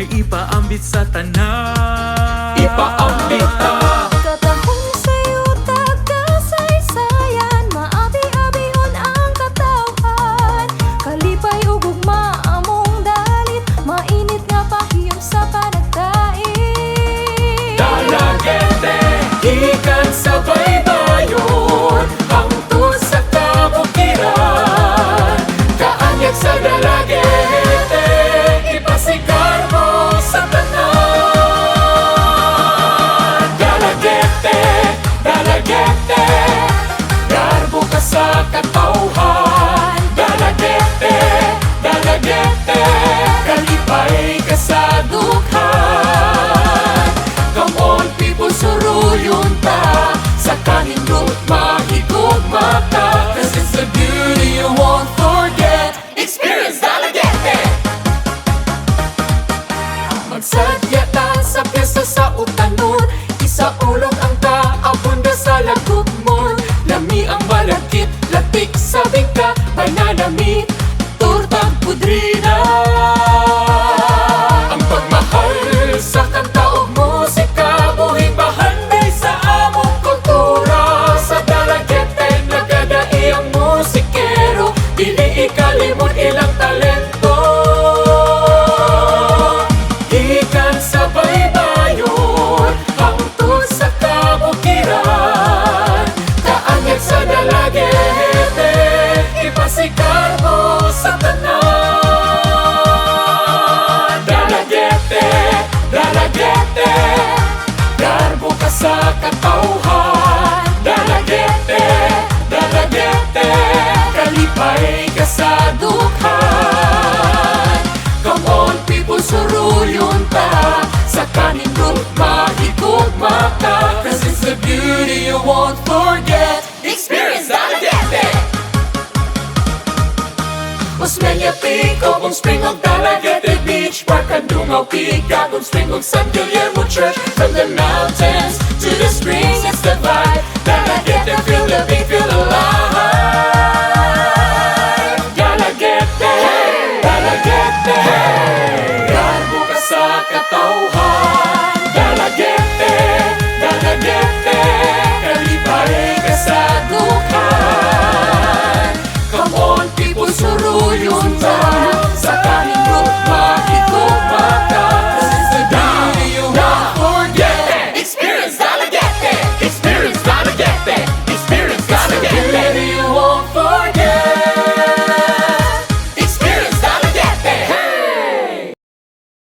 Kay ipaambit sa tanan. Ipaambit ta. Katahong sa'yo tagkasaysayan, maabi-abihon ang katawhan. Kalipay ug ugma among dalit, mainit nga pahiyom sa panagdain. Dalagete, ikan sa baybayon, hangtod sa kabukiran. Kaanyag sa dalagete, ipasigar mo sa tanan. Dalagete, dalagete, garbo ka sa katawhan. Dalagete, dalagete, kalipay ka sa dukhan. Come on people, suruyon ta, sa kanindot mahigugma ta. 'Cause it's a beauty you won't forget. Experience Dalagete. Magsadya ta sa pyesta sa utanon, isaulog ang kaabunda sa lagugmon. Lami ang balagkit, latik sa bingka, banana meat, tortang pudrina. Ang pagmahal sa kanta ug musika, buhing bahanay sa among kultura. Sa Dalagete nagadai ang musikero, dili ikalimot ilang talento. Ikan sa baybayon, hangtod sa kabukiran. Kaanyag sa Dalagete, ipasigar mo sa tanan. Dalagete, dalagete, garbo ka sa katawhan. Dalagete, dalagete, kalipay ka sa dukhan. Come on people, suruyon ta, sa kanindot mahigugma ta. 'Cause it's the beauty you won't forget. Experience Dalagete. Osmeña Peak, Cobong Spring of Dalagete Beach, Park Andungaw Peak, Gagong Spring of San Guillermo Church. From the mountains to the springs, it's the vibe.